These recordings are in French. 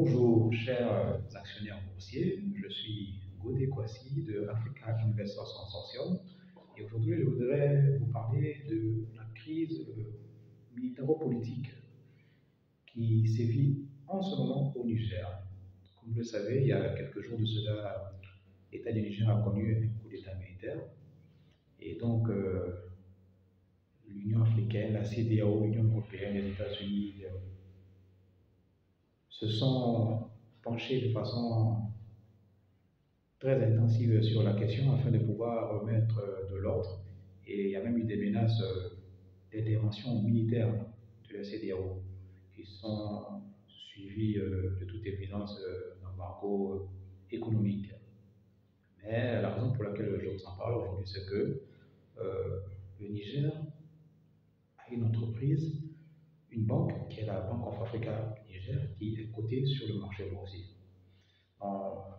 Bonjour, chers actionnaires boursiers. Je suis Godé Kwasi de Africa Investors Consortium et aujourd'hui je voudrais vous parler de la crise militaro-politique qui sévit en ce moment au Niger. Comme vous le savez, il y a quelques jours de cela, l'État du Niger a connu un coup d'État militaire et donc l'Union africaine, la CEDEAO, l'Union européenne, les États-Unis se sont penchés de façon très intensive sur la question afin de pouvoir remettre de l'ordre. Et il y a même eu des menaces d'intervention militaire de la CEDEAO qui sont suivies de toute évidence d'embargo économique. Mais la raison pour laquelle je vous en parle aujourd'hui, c'est que le Niger a une entreprise, une banque, qui est la Bank of Africa du Niger, qui est cotée sur le marché boursier.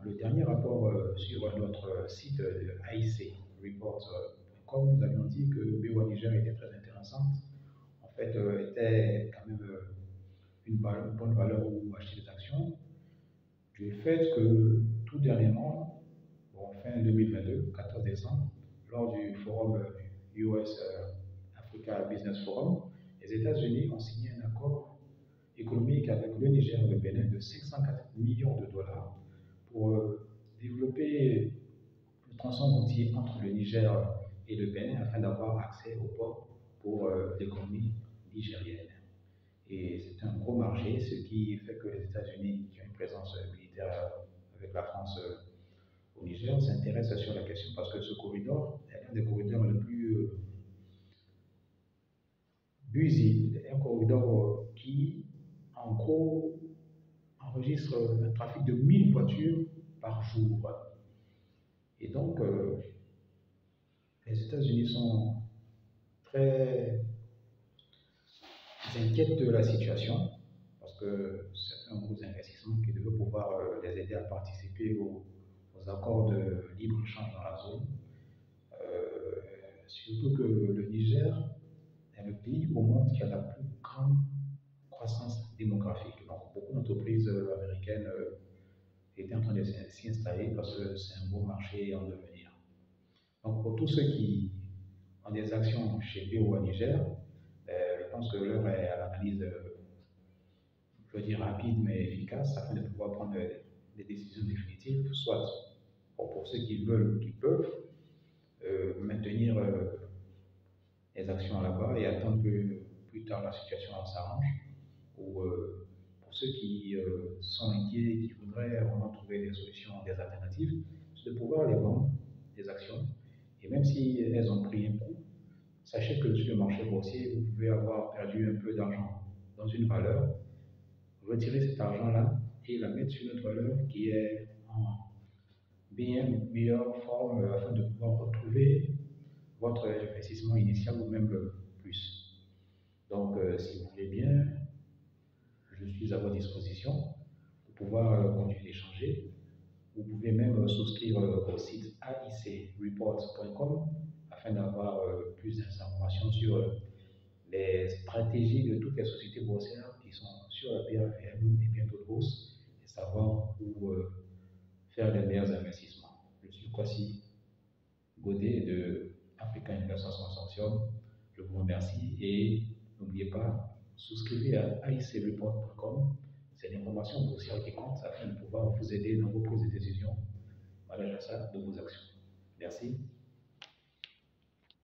Le dernier rapport sur notre site AIC, report.com, nous avions dit que BOA Niger était très intéressante. En fait, était quand même une bonne valeur où acheter des actions. Du fait que tout dernièrement, fin 2022, 14 décembre, lors du forum US Africa Business Forum, les États-Unis ont signé un accord économique avec le Niger et le Bénin de 504 millions de dollars pour développer le tronçon routier entre le Niger et le Bénin afin d'avoir accès au port pour l'économie nigérienne. Et c'est un gros marché, ce qui fait que les États-Unis, qui ont une présence militaire avec la France au Niger, s'intéressent sur la question parce que ce corridor est l'un des corridors les plus busy, un corridor qui, en gros, enregistre un trafic de 1000 voitures par jour. Et donc, les États-Unis sont très inquiets de la situation parce que c'est un gros investissement qui devait pouvoir les aider à participer aux accords de libre-échange dans la zone. Surtout que le Niger est le pays au monde qui a la plus grande croissance démographique. Donc, beaucoup d'entreprises américaines étaient en train de s'y installer parce que c'est un beau marché en devenir. Donc, pour tous ceux qui ont des actions chez BOA Niger, je pense que l'heure est à l'analyse, je veux dire rapide mais efficace, afin de pouvoir prendre des décisions définitives, soit pour ceux qui veulent, qui peuvent, maintenir les actions là-bas et attendre que plus tard la situation s'arrange, ou pour ceux qui sont inquiets et qui voudraient vraiment trouver des solutions, des alternatives, c'est de pouvoir les vendre, des actions, et même si elles ont pris un coup, sachez que sur le marché boursier, vous pouvez avoir perdu un peu d'argent dans une valeur, retirer cet argent-là et la mettre sur une autre valeur qui est en bien meilleure forme afin de pouvoir retrouver votre investissement initial ou même plus. Donc, si vous voulez bien, je suis à votre disposition pour pouvoir continuer d'échanger. Vous pouvez même souscrire au site aicreports.com afin d'avoir plus d'informations sur les stratégies de toutes les sociétés boursières qui sont sur la BFM et bien d'autres bourses et savoir où faire les meilleurs investissements. Je suis Kwasi Godé de Africa Investors Consortium. Je vous remercie et n'oubliez pas, souscrivez à aicreports.com. C'est l'information boursière qui compte afin de pouvoir vous aider dans vos prises de décision à l'achat de vos actions. Merci.